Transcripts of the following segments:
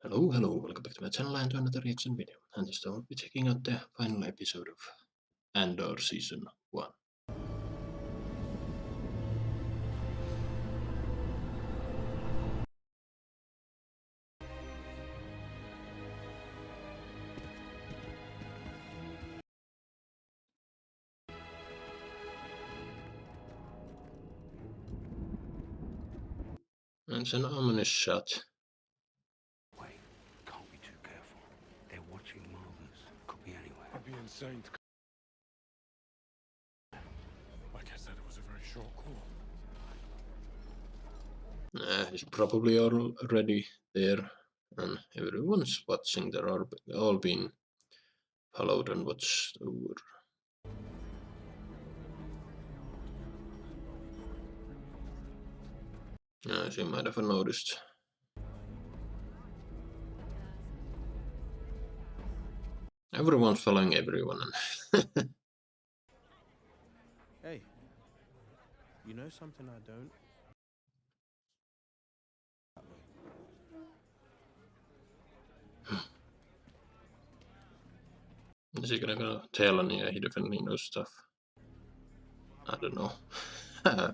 Hello, welcome back to my channel and to another reaction video. And this time I'll be checking out the final episode of Andor Season 1. And it's an ominous shot. Wait, can't be too careful. They're watching marvels. Could be anywhere. I'd be insane to... Like I said, it was a very short call. He's probably already there, and everyone's watching. They're all being followed and watched over. As you might have noticed. Everyone's following everyone. Hey, you know something I don't? Is he gonna go tell and yeah, he definitely knows stuff. I don't know. I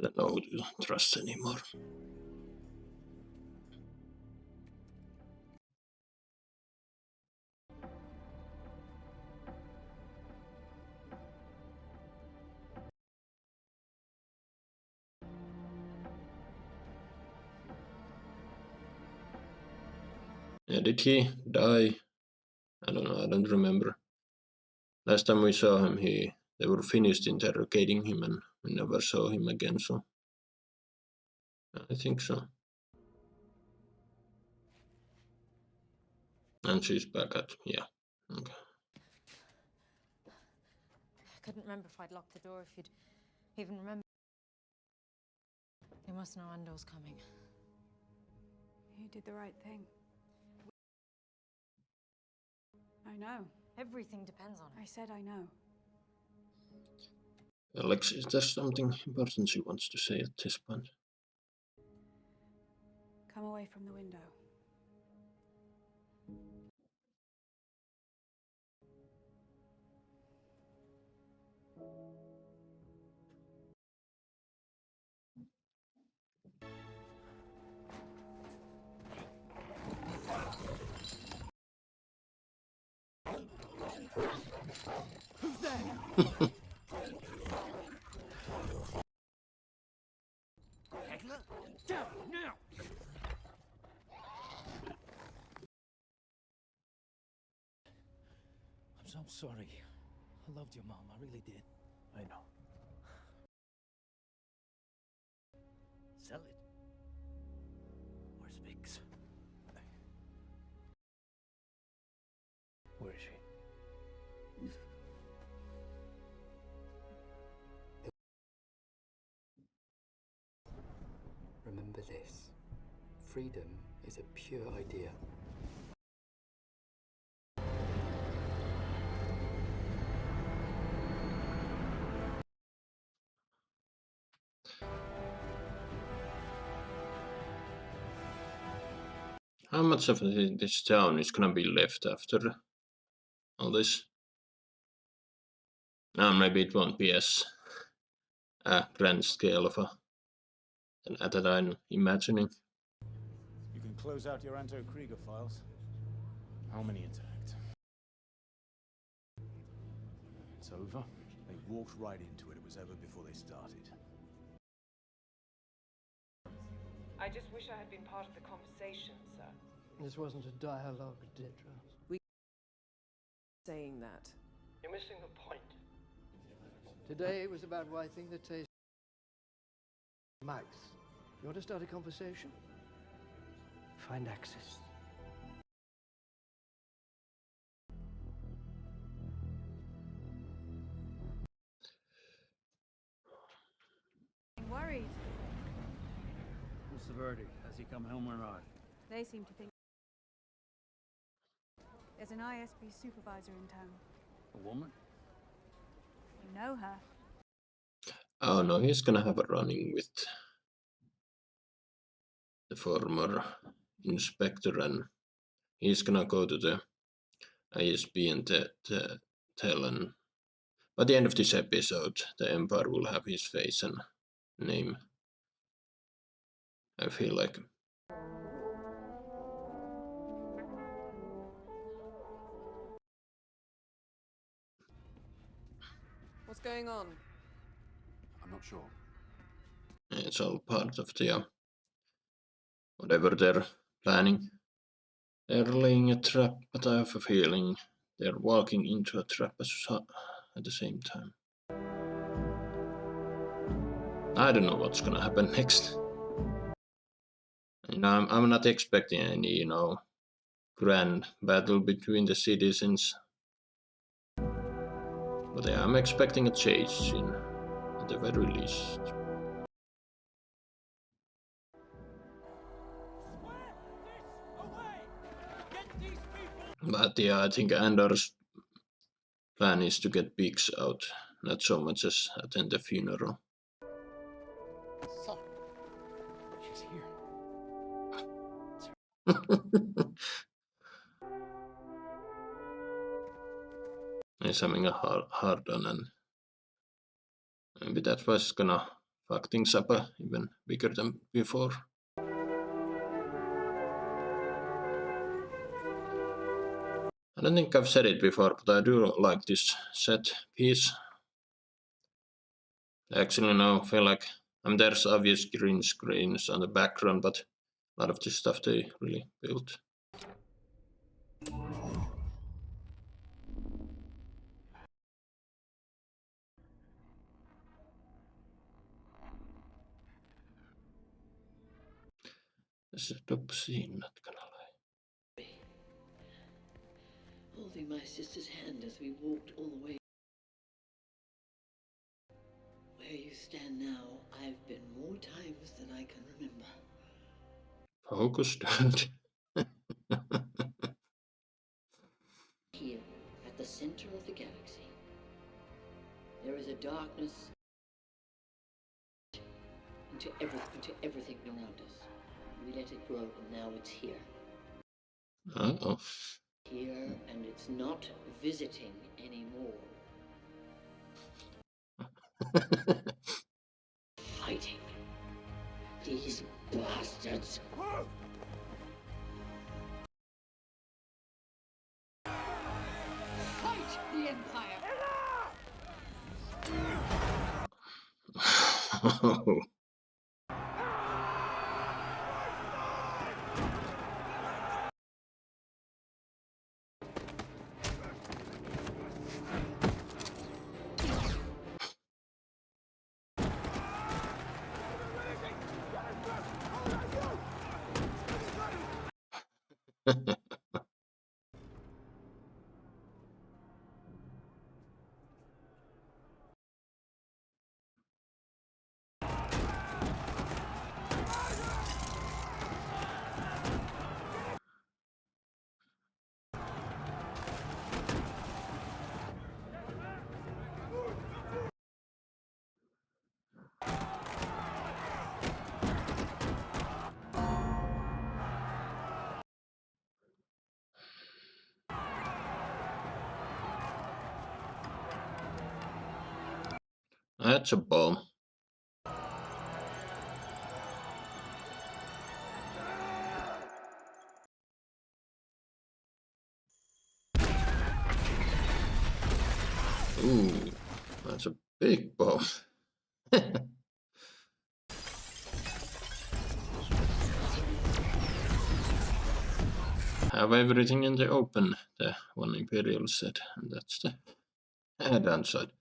don't know who to trust anymore. Yeah, did he die? I don't know, I don't remember. Last time we saw him, they were finished interrogating him and we never saw him again, so I think so. And she's back at, yeah, okay. I couldn't remember if I'd locked the door, if you'd even remember. You must know Andor's coming. You did the right thing. I know. Everything depends on I it. said I know. Alex, is there something important she wants to say at this point? Come away from the window. Who's there? Down now! I'm so sorry. I loved your mom, I really did. I know. Sell it. Where's Biggs? Where is she? Remember this. Freedom is a pure idea. How much of this town is gonna be left after all this? Maybe it won't be as a grand scale of than I'm imagining. You can close out your Anto Krieger files. How many intact? It's over. They walked right into it. It was over before they started. I just wish I had been part of the conversation, sir. This wasn't a dialogue, Dedra. Saying that. You're missing the point. Today was about wiping the taste. Max, you want to start a conversation? Find access. I'm worried. What's the verdict? Has he come home or not? They seem to think there's an ISB supervisor in town. A woman? You know her. Oh no, he's gonna have a running with the former inspector, and he's gonna go to the ISB and tell. And by the end of this episode, the Empire will have his face and name. I feel like. What's going on? I'm not sure. It's all part of the whatever they're planning. They're laying a trap, but I have a feeling they're walking into a trap at the same time. I don't know what's gonna happen next. I'm not expecting any, grand battle between the citizens. But yeah, I'm expecting a chase scene, at the very least. But yeah, I think Andor's plan is to get Biggs out, not so much as attend the funeral. So, she's here. He's having a hard on, and maybe that's what's gonna fuck things up even bigger than before. I don't think I've said it before, but I do like this set piece. Actually, no, I feel like there's obvious green screens on the background, but a lot of this stuff they really built. This is a dope scene, not gonna lie. Holding my sister's hand as we walked all the way. Where you stand now, I've been more times than I can remember. Focus, dude. Here, at the center of the galaxy, there is a darkness into everything around us. We let it grow, and now it's here. Uh-oh. Here, and it's not visiting anymore. Fighting these bastards. Fight the Empire. That's a bomb. Ooh, that's a big bomb. Have everything in the open, the one Imperial said, and that's the downside.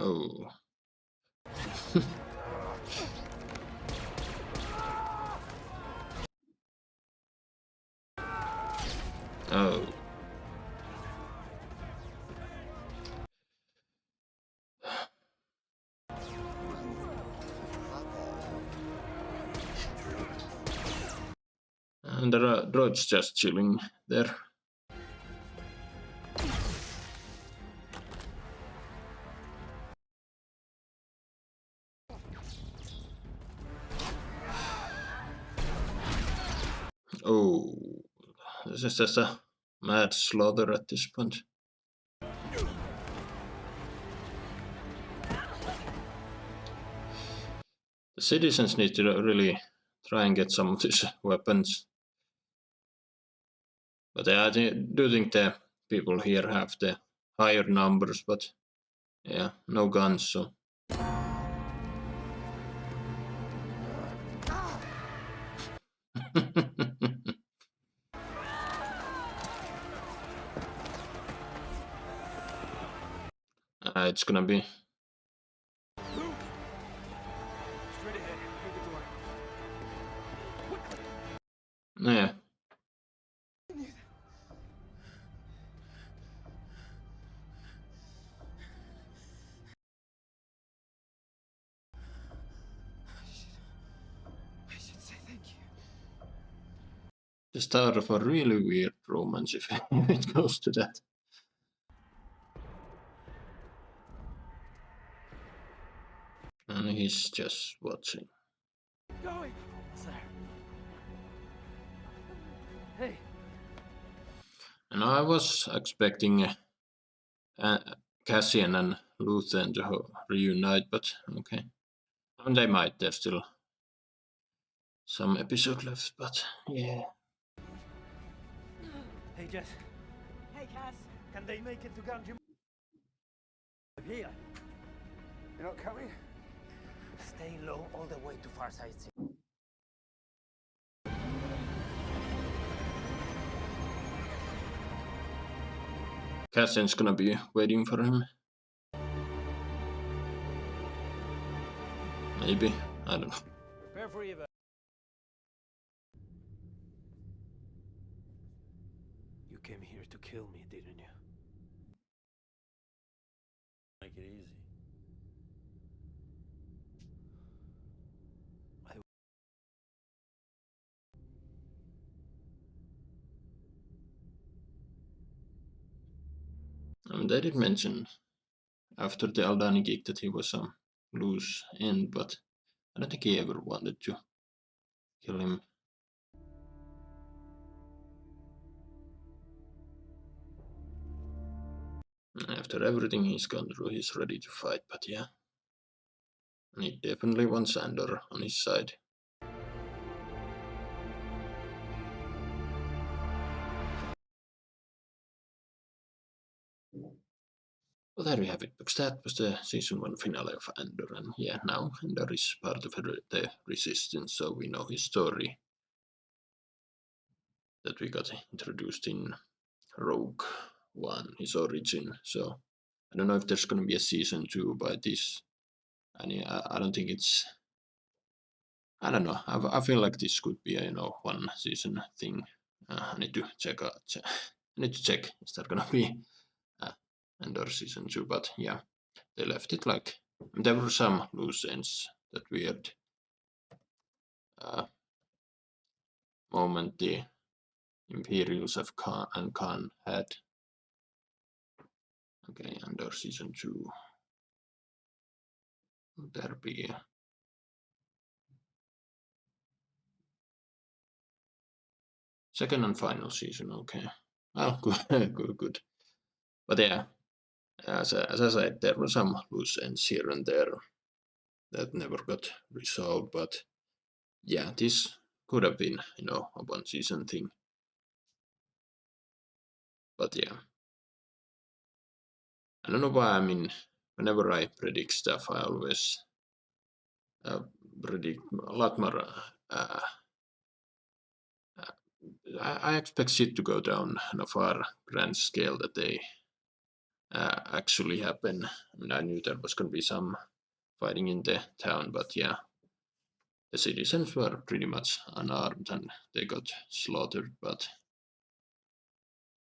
Oh. Oh. And there are droids just chilling there. Oh, this is just a mad slaughter at this point. The citizens need to really try and get some of these weapons. But yeah, I do think the people here have the higher numbers, but yeah, no guns, so. It's gonna be. Straight ahead. Through the door. Yeah. I should say thank you. The start of a really weird romance if it goes to that. And he's just watching. Going! Sir. Hey! And I was expecting Cassian and Luthen to reunite, but okay. And they might, there's still some episode left, but yeah. Hey, Jess. Hey, Cass. Can they make it to Ganju? Here. You're not coming? Stay low all the way to Farside. Cassian's gonna be waiting for him. Maybe, I don't know. Prepare for Eva. You came here to kill me, didn't you? Make it easy. They did mention after the Aldani gig that he was a loose end, but I don't think he ever wanted to kill him. After everything he's gone through, he's ready to fight, but yeah. And he definitely wants Andor on his side. Well, there we have it, because that was the season 1 finale of Andor, and yeah, now Andor is part of the Resistance, so we know his story that we got introduced in Rogue One, his origin. So I don't know if there's gonna be a season 2 by this, and yeah, I don't think it's. I don't know. I feel like this could be a one season thing. I need to check out. I need to check. Is there gonna be Andor season 2? But yeah, they left it like there were some loose ends. That weird moment the Imperials of Khan and Khan had. Okay, Andor season 2. Would there be second and final season? Okay. Well, good, good. But yeah, as I said, there were some loose ends here and there that never got resolved. But yeah, this could have been, a one season thing. But yeah, I don't know why. I mean, whenever I predict stuff, I always predict a lot more. I expect shit to go down on a far grand scale that they actually happen. I mean, I knew there was going to be some fighting in the town, but yeah, the citizens were pretty much unarmed and they got slaughtered. But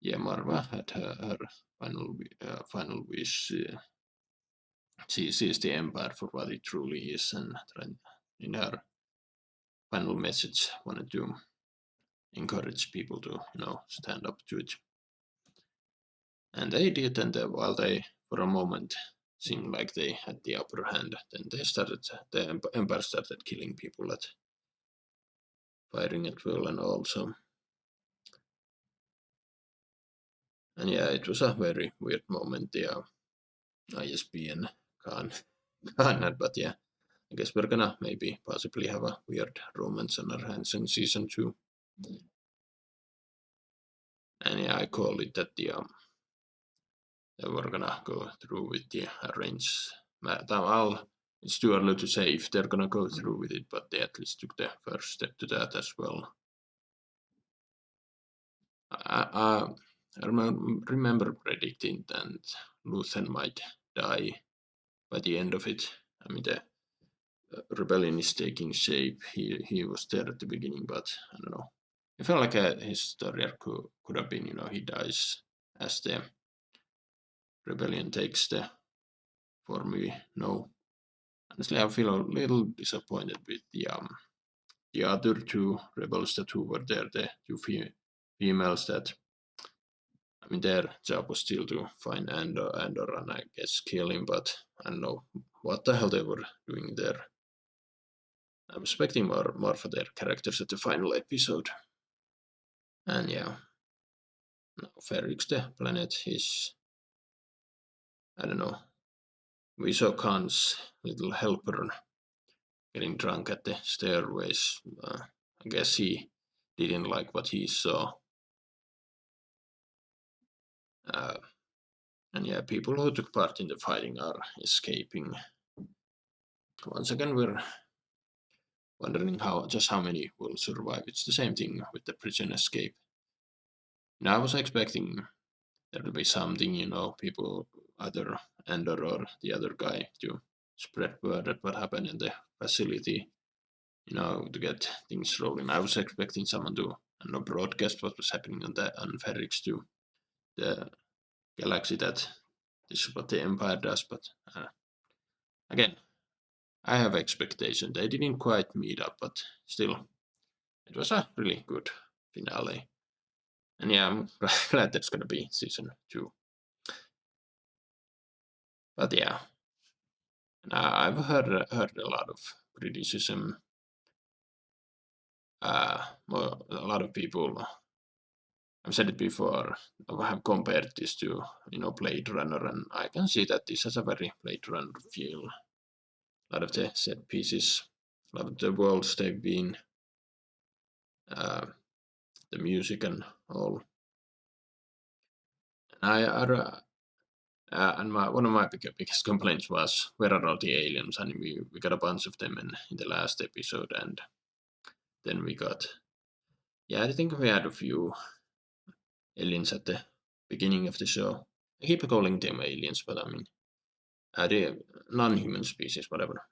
yeah, Marva had her final wish. She sees the empire for what it truly is, and in her final message wanted to, encourage people to, stand up to it. And they did, and while they, for a moment, seemed like they had the upper hand, then the Empire started killing people firing at will and all. So, and yeah, it was a very weird moment. The ISB and Khan, Khan had, but yeah, I guess we're gonna maybe possibly have a weird romance on our hands in season 2. And yeah, I call it that that we're gonna go through with the arranged. It's too early to say if they're gonna go through with it, but they at least took the first step to that as well. I remember predicting that Luthen might die by the end of it. I mean, the rebellion is taking shape. He was there at the beginning, but I don't know. I felt like his story arc could have been, he dies as the rebellion takes the form we know. Honestly, I feel a little disappointed with the other two rebels that who were there, the two females that, I mean, their job was still to find Andor and I guess kill him, but I don't know what the hell they were doing there. I'm expecting more for their characters at the final episode. And yeah, now Ferrix, the planet, is, I don't know. We saw Khan's little helper getting drunk at the stairways. I guess he didn't like what he saw. And yeah, people who took part in the fighting are escaping. Once again, we're wondering just how many will survive. It's the same thing with the prison escape. Now I was expecting there to be something, people, either Andor or the other guy, to spread word at what happened in the facility, to get things rolling. I was expecting someone to, broadcast what was happening on Ferrix to the galaxy, that this is what the Empire does, but again, I have expectation. They didn't quite meet up, but still, it was a really good finale. And yeah, I'm glad that's gonna be season 2. But yeah, I've heard a lot of criticism. Well, a lot of people, I've said it before, have compared this to, Blade Runner, and I can see that this has a very Blade Runner feel. A lot of the set pieces, a lot of the worlds they've been, the music and all. And one of my biggest complaints was, where are all the aliens? And we got a bunch of them in the last episode, and then we got, I think we had a few aliens at the beginning of the show. I keep calling them aliens, but I mean, the non-human species, whatever.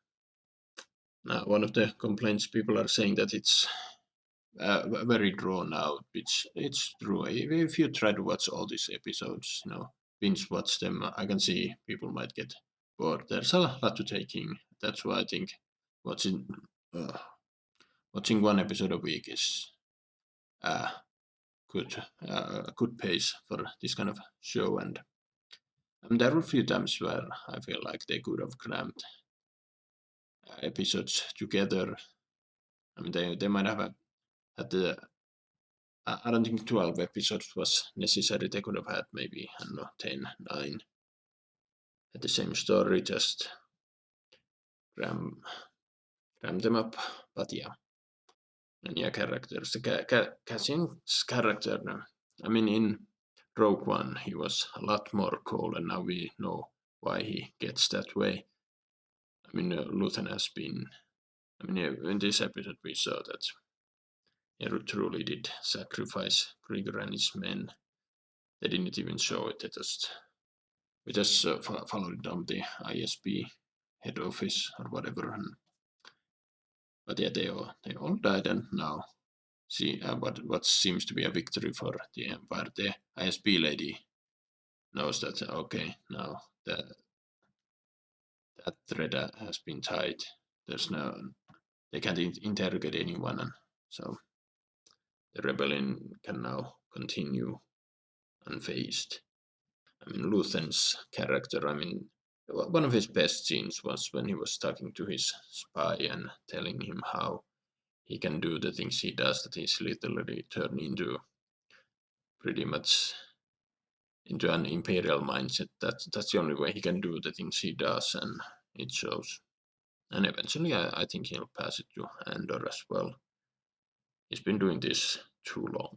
Now, one of the complaints people are saying that it's very drawn out, which it's true. If you try to watch all these episodes, binge watch them, I can see people might get bored. There's a lot to take in. That's why I think watching uh, watching one episode a week is a good pace for this kind of show. And there were a few times where I feel like they could have crammed episodes together. I mean, they might have had the. I don't think 12 episodes was necessary. They could have had maybe, I don't know, 10, 9 at the same story, just cram them up. But yeah. And yeah, characters. Cassian's character, I mean, in Rogue One, he was a lot more cold, and now we know why he gets that way. I mean, Luthen has been. I mean, in this episode, we saw that he truly did sacrifice Krieger and his men. They didn't even show it. We just followed down the ISB head office or whatever. But yeah, they all died, and now see what seems to be a victory for the Empire. The ISB lady knows that, okay, now that thread has been tied. There's no, they can't interrogate anyone, and so the rebellion can now continue unfazed. I mean, Luthen's character, I mean, one of his best scenes was when he was talking to his spy and telling him how he can do the things he does, that he's literally turned into pretty much into an imperial mindset. That's the only way he can do the things he does, and it shows. And eventually, I think he'll pass it to Andor as well. He's been doing this too long.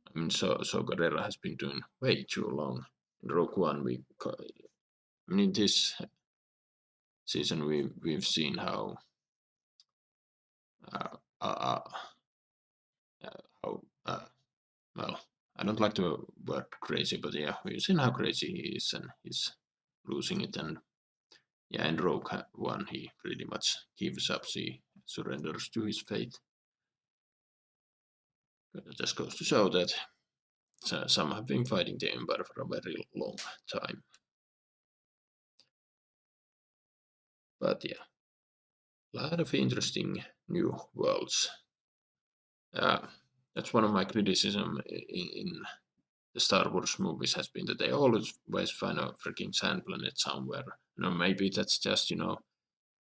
I mean, so Guerrera has been doing way too long. In Rogue One, I mean, in this season, we've seen how uh, uh, how well, I don't like the word crazy, but yeah, we've seen how crazy he is, and he's losing it. And yeah, in Rogue One, he pretty much gives up, he surrenders to his fate. It just goes to show that some have been fighting the Empire for a very long time. But yeah, a lot of interesting new worlds. That's one of my criticism in the Star Wars movies has been that they always find a freaking sand planet somewhere. Maybe that's just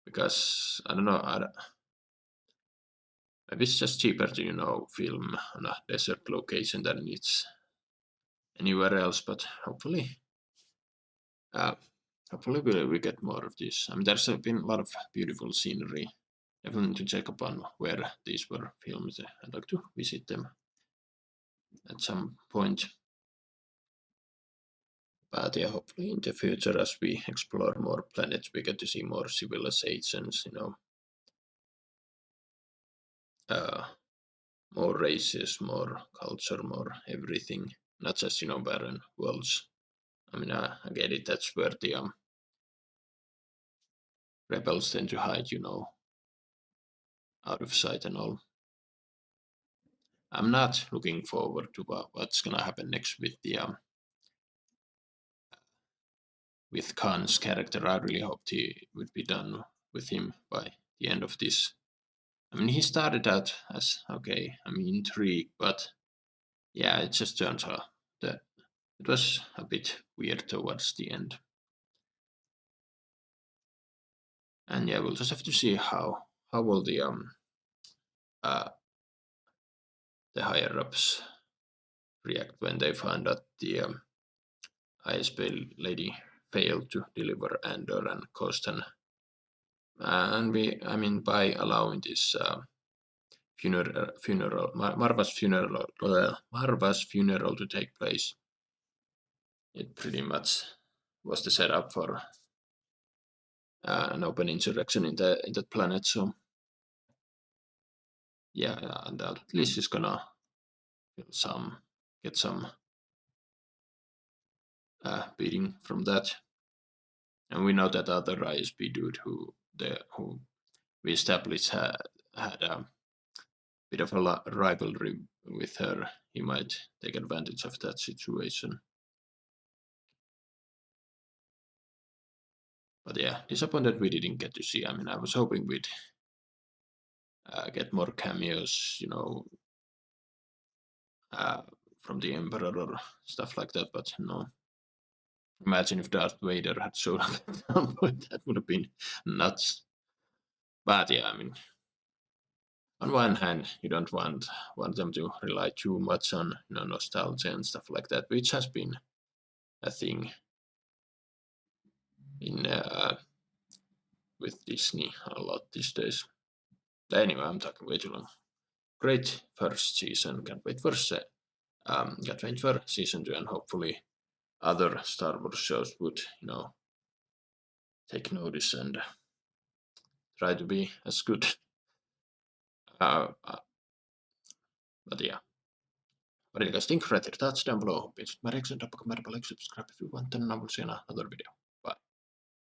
because I don't know. Maybe it's just cheaper to film on a desert location than it's anywhere else. But uh, hopefully we get more of this. I mean, there's been a lot of beautiful scenery. Definitely to check upon where these were filmed. I'd like to visit them at some point. But yeah, hopefully in the future, as we explore more planets, we get to see more civilizations. More races, more culture, more everything. Not just barren worlds. I mean, I get it. That's where the rebels tend to hide, out of sight and all. I'm not looking forward to what's gonna happen next with the with Khan's character. I really hoped he would be done with him by the end of this. I mean, he started out as okay. I mean, intrigue, but yeah, it just turns out that it was a bit weird towards the end. And yeah, we'll just have to see how will uh the higher ups react when they find out the ISP lady failed to deliver Andor and caused an and I mean by allowing this Marva's funeral to take place, it pretty much was the setup for an open insurrection in that planet. So yeah, and at least it's gonna get some beating from that. And we know that other ISP dude who we established had a bit of a rivalry with her. He might take advantage of that situation. But yeah, disappointed we didn't get to see. I mean, I was hoping we'd get more cameos, from the Emperor or stuff like that. But no. Imagine if Darth Vader had shown up at some point. That would have been nuts. But yeah, I mean, on one hand, you don't want them to rely too much on nostalgia and stuff like that, which has been a thing in with Disney a lot these days. Anyway, I'm talking way too long. Great first season. Can't wait for season 2, and hopefully other Star Wars shows would take notice and try to be as good. But yeah. What do you guys think? Write your thoughts down below. Hope you enjoyed my reaction. Drop a comment below, subscribe if you want, and I will see you in another video.